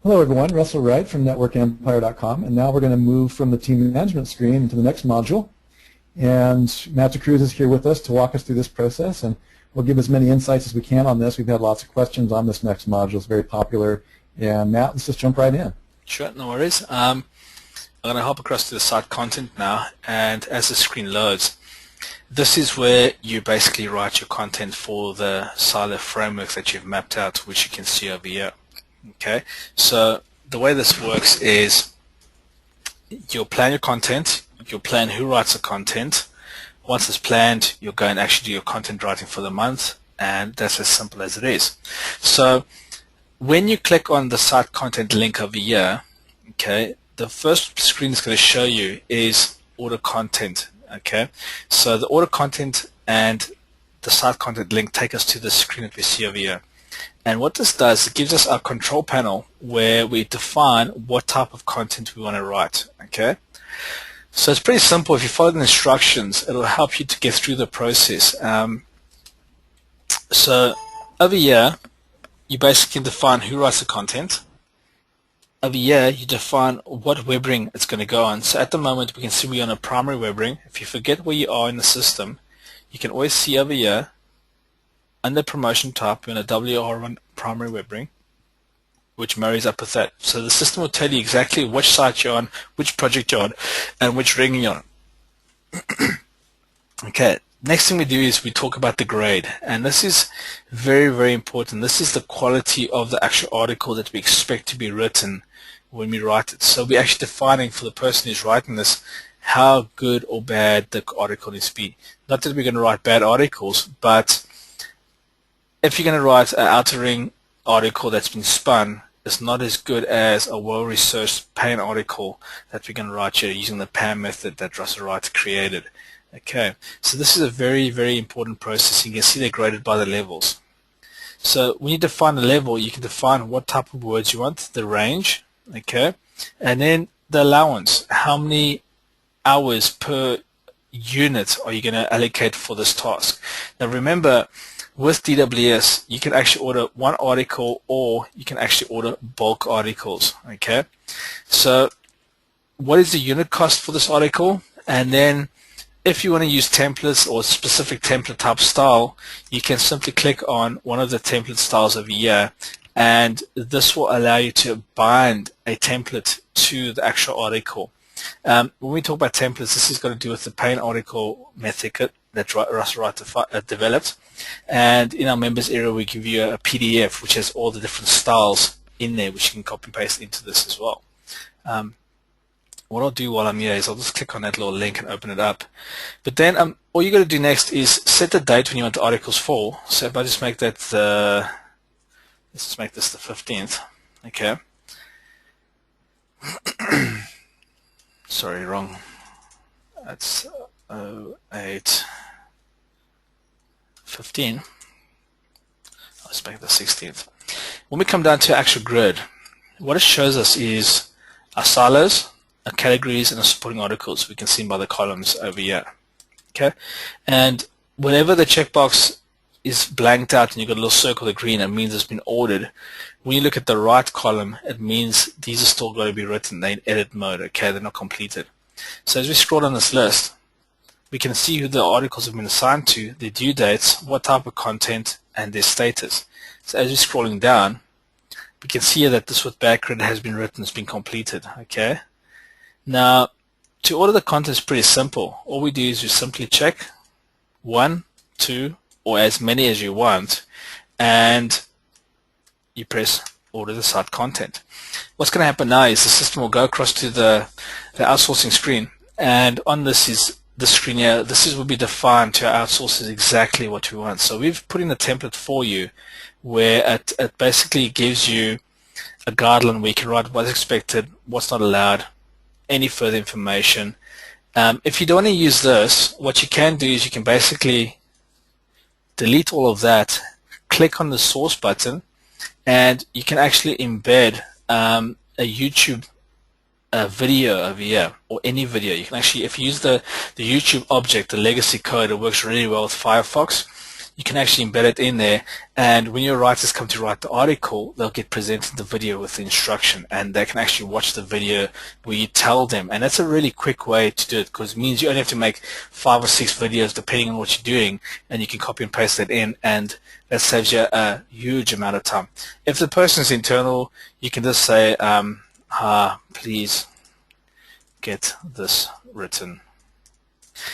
Hello everyone, Russell Wright from networkempire.com, and now we're going to move from the team management screen to the next module. And Matt Cruz is here with us to walk us through this process, and we'll give as many insights as we can on this. We've had lots of questions on this next module. It's very popular. And Matt, let's just jump right in. Sure, no worries. I'm going to hop across to the site content now, and as the screen loads, this is where you basically write your content for the silo framework that you've mapped out, which you can see over here. Okay, so the way this works is you'll plan your content, you'll plan who writes the content. Once it's planned, you'll go and actually do your content writing for the month, and that's as simple as it is. So when you click on the site content link over here, okay, the first screen it's going to show you is order content. Okay, so the order content and the site content link take us to the screen that we see over here. And what this does, it gives us our control panel where we define what type of content we want to write. Okay, so it's pretty simple. If you follow the instructions, it'll help you to get through the process. So over here, you basically define who writes the content. Over here, you define what web ring it's going to go on. So at the moment, we can see we're on a primary web ring. If you forget where you are in the system, you can always see over here, under promotion type, you're on a WR1 primary web ring, which marries up with that. So the system will tell you exactly which site you're on, which project you're on, and which ring you're on. Okay, next thing we do is we talk about the grade, and this is very, very important. This is the quality of the actual article that we expect to be written when we write it. So we're actually defining for the person who's writing this how good or bad the article needs to be. Not that we're going to write bad articles, but if you're going to write an outer ring article that's been spun, it's not as good as a well-researched PAN article that we're going to write here using the PAN method that Russell Wright created. Okay, so this is a very, very important process. You can see they're graded by the levels. So when you define the level, you can define what type of words you want, the range, okay, and then the allowance. How many hours per unit are you going to allocate for this task? Now remember, with DWS, you can actually order one article, or you can actually order bulk articles. Okay, so what is the unit cost for this article? And then if you want to use templates or specific template type style, you can simply click on one of the template styles over here, and this will allow you to bind a template to the actual article. When we talk about templates, this is going to do with the PAN article method that Russell Wright developed. And in our members area, we give you a PDF which has all the different styles in there, which you can copy and paste into this as well. What I'll do while I'm here is I'll just click on that little link and open it up. But then all you got to do next is set the date when you want the articles for. So if I just make that let's just make this the 15th. Okay. Sorry, wrong. That's 08/15. Let's make the 16th. When we come down to actual grid, what it shows us is our silos, our categories, and our supporting articles. We can see by the columns over here. Okay, and whenever the checkbox is blanked out and you've got a little circle of green, it means it's been ordered. When you look at the right column, it means these are still going to be written. They're in edit mode. Okay, they're not completed. So as we scroll down this list, we can see who the articles have been assigned to, their due dates, what type of content, and their status. So as we're scrolling down, we can see here that this with background has been written, it's been completed. Okay. Now, to order the content is pretty simple. All we do is we simply check 1, 2, or as many as you want, and you press order the site content. What's going to happen now is the system will go across to the outsourcing screen, and on this screen here, this will be defined to our outsourcers exactly what we want. So we've put in a template for you where it basically gives you a guideline where you can write what's expected, what's not allowed, any further information. If you don't want to use this, what you can do is you can basically delete all of that, click on the source button, and you can actually embed a YouTube video over here, or any video. You can actually, if you use the YouTube object, the legacy code, it works really well with Firefox. you can actually embed it in there, and when your writers come to write the article, they'll get presented the video with the instruction, and they can actually watch the video where you tell them. And that's a really quick way to do it, because it means you only have to make 5 or 6 videos depending on what you're doing, and you can copy and paste that in, and that saves you a huge amount of time. If the person's internal, you can just say, please get this written.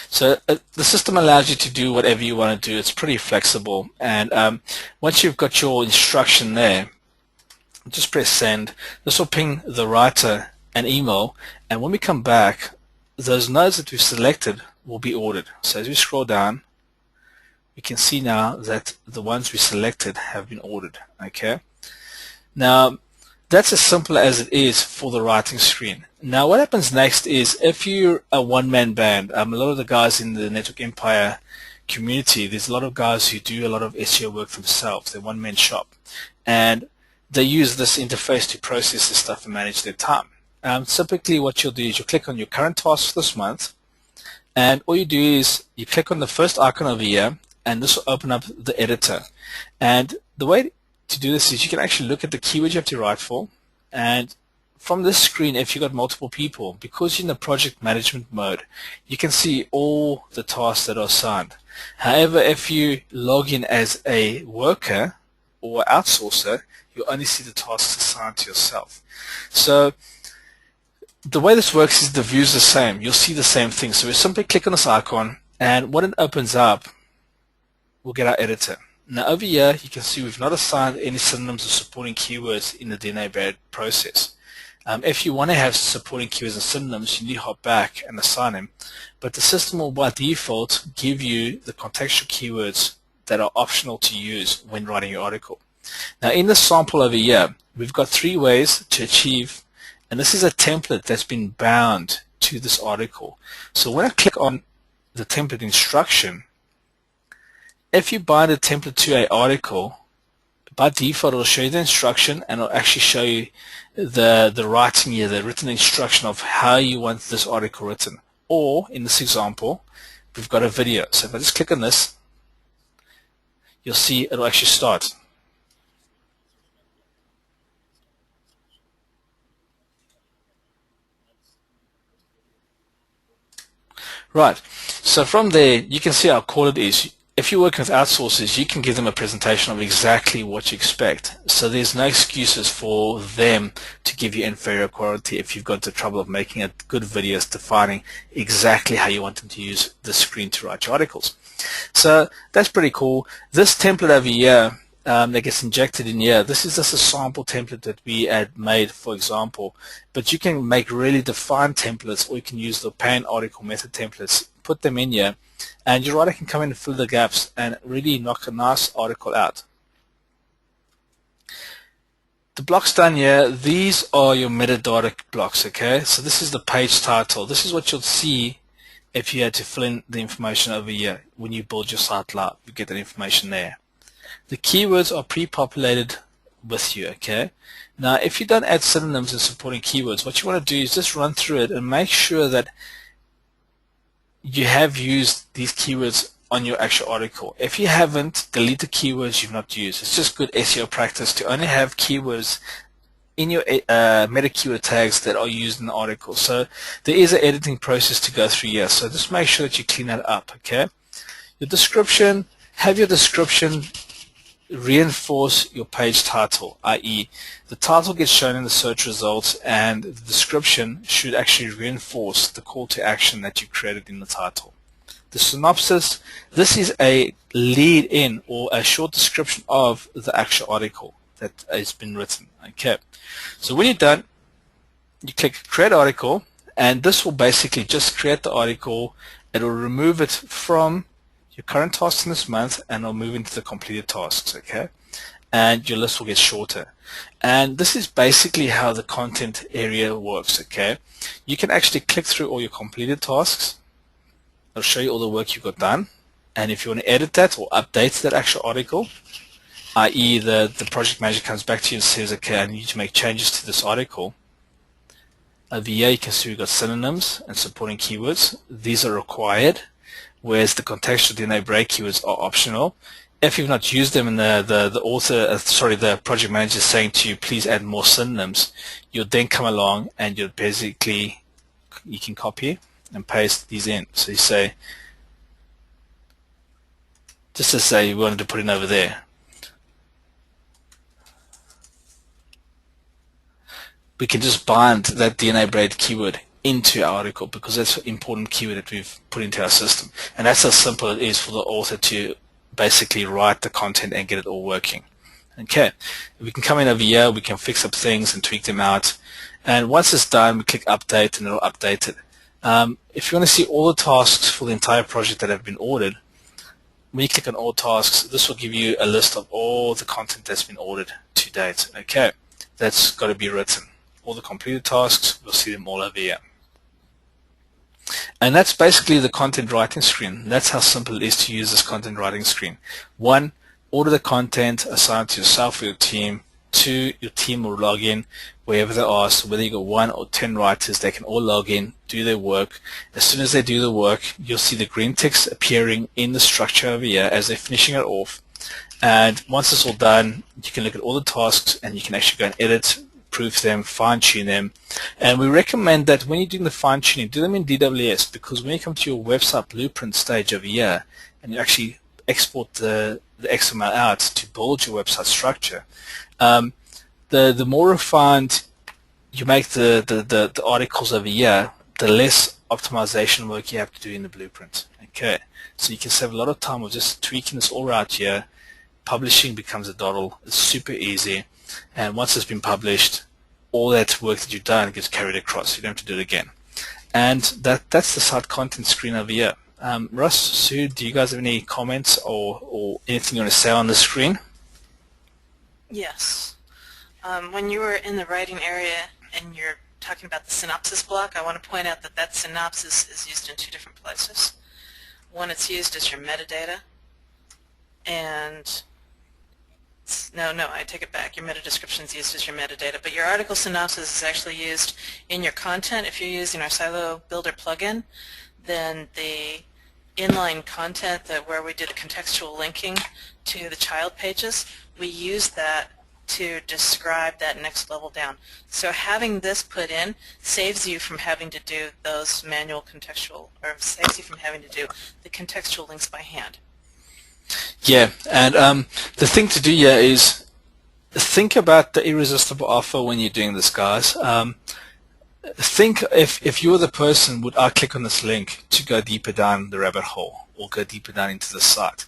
So the system allows you to do whatever you want to do. It's pretty flexible, and once you've got your instruction there, just press send. This will ping the writer an email, and when we come back, those nodes that we've selected will be ordered. So as we scroll down, we can see now that the ones we selected have been ordered. Okay, now that's as simple as it is for the writing screen. Now what happens next is, if you're a one-man band, a lot of the guys in the Network Empire community, there's a lot of guys who do a lot of SEO work themselves. They're one-man shop, and they use this interface to process the stuff and manage their time. Typically what you'll do is you click on your current task for this month, and all you do is you click on the first icon over here, and this will open up the editor. And the way to do this is you can actually look at the keywords you have to write for, and from this screen, if you've got multiple people, because you're in the project management mode, you can see all the tasks that are assigned. However, if you log in as a worker or outsourcer, you'll only see the tasks assigned to yourself. So the way this works is the view's the same. You'll see the same thing. So we simply click on this icon, and when it opens up, we'll get our editor. Now over here, you can see we've not assigned any synonyms or supporting keywords in the DNA bed process. If you want to have supporting keywords and synonyms, you need to hop back and assign them. But the system will by default give you the contextual keywords that are optional to use when writing your article. Now in the sample over here, we've got 3 ways to achieve, and this is a template that's been bound to this article. So when I click on the template instruction, if you bind a template to an article, by default it'll show you the instruction, and it'll actually show you the writing here, the written instruction of how you want this article written. Or in this example, we've got a video. So if I just click on this, you'll see it'll actually start. Right, so from there you can see how cool it is. If you're working with outsourcers, you can give them a presentation of exactly what you expect. So there's no excuses for them to give you inferior quality if you've got the trouble of making a good videos defining exactly how you want them to use the screen to write your articles. So that's pretty cool. This template over here that gets injected in here, this is just a sample template that we had made, for example. But you can make really defined templates, or you can use the pan article method templates, put them in here, and your writer can come in and fill the gaps and really knock a nice article out. The blocks down here, these are your metadata blocks, okay? So this is the page title. This is what you'll see if you had to fill in the information over here. When you build your site live, you get that information there. The keywords are pre-populated with you, okay? Now, if you don't add synonyms and supporting keywords, what you want to do is just run through it and make sure that you have used these keywords on your actual article. If you haven't, delete the keywords you've not used. It's just good SEO practice to only have keywords in your meta keyword tags that are used in the article. So there is an editing process to go through here. So just make sure that you clean that up, okay? Your description, have your description reinforce your page title, i.e. the title gets shown in the search results, and the description should actually reinforce the call to action that you created in the title. The synopsis, this is a lead in or a short description of the actual article that has been written. Okay, so when you're done, you click create article, and this will basically just create the article. It will remove it from your current tasks in this month, and I'll move into the completed tasks, okay? And your list will get shorter. And this is basically how the content area works, okay? You can actually click through all your completed tasks. It'll show you all the work you got done. And if you want to edit that or update that actual article, i.e. the project manager comes back to you and says, okay, I need to make changes to this article. Over here you can see we've got synonyms and supporting keywords. These are required, whereas the contextual DNA break keywords are optional. if you've not used them and the author, the project manager is saying to you, please add more synonyms, you'll then come along and you'll basically, you can copy and paste these in. So you say, just to say you wanted to put it over there. We can just bind that DNA braid keyword into our article because that's an important keyword that we've put into our system. And that's how simple it is for the author to basically write the content and get it all working. Okay, we can come in over here, we can fix up things and tweak them out. And once it's done, we click update and it'll update it. If you want to see all the tasks for the entire project that have been ordered, when you click on all tasks, this will give you a list of all the content that's been ordered to date. Okay, that's got to be written. All the completed tasks, we'll see them all over here. And that's basically the content writing screen. That's how simple it is to use this content writing screen. 1, order the content, assign it to yourself or your team. 2, your team will log in wherever they are. So whether you got 1 or 10 writers, they can all log in, do their work. As soon as they do the work, you'll see the green ticks appearing in the structure over here as they're finishing it off. And once it's all done, you can look at all the tasks and you can actually go and edit, improve them, fine-tune them. And we recommend that when you're doing the fine-tuning, do them in DWS, because when you come to your website blueprint stage over here and you actually export the XML out to build your website structure, the more refined you make the articles over here, the less optimization work you have to do in the blueprint. Okay, so you can save a lot of time with just tweaking this all right here. Publishing becomes a doddle. It's super easy. And once it's been published, all that work that you've done gets carried across. You don't have to do it again. And that's the site content screen over here. Russ, Sue, do you guys have any comments or anything you want to say on the screen? Yes. When you were in the writing area and you're talking about the synopsis block, I want to point out that that synopsis is used in 2 different places. One, it's used as your metadata, and no, I take it back. Your meta description is used as your metadata, but your article synopsis is actually used in your content. If you're using our Silo Builder plugin, then the inline content where we did a contextual linking to the child pages, we use that to describe that next level down. So having this put in saves you from having to do those manual contextual, or saves you from having to do the contextual links by hand. Yeah, and the thing to do here is think about the irresistible offer when you're doing this, guys. Think if you're the person, would I click on this link to go deeper down the rabbit hole or go deeper down into the site?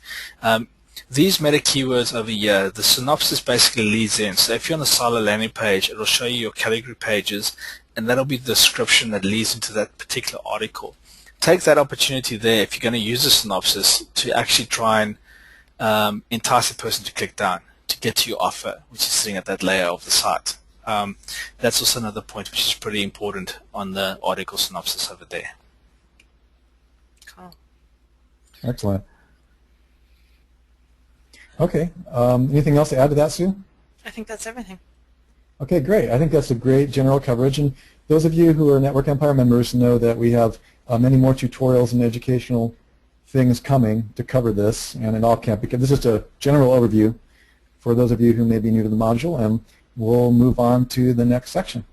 These meta keywords over here, the synopsis basically leads in. So if you're on the Silo landing page, it'll show you your category pages, and that'll be the description that leads into that particular article. Take that opportunity there, if you're going to use a synopsis, to actually try and entice a person to click down to get to your offer, which is sitting at that layer of the site. That's also another point which is pretty important on the article synopsis over there. Cool. Excellent. Okay. Anything else to add to that, Sue? I think that's everything. Okay, great. I think that's a great general coverage. And those of you who are Network Empire members know that we have many more tutorials and educational things coming to cover this, and it all can't, because this is just a general overview for those of you who may be new to the module, and we'll move on to the next section.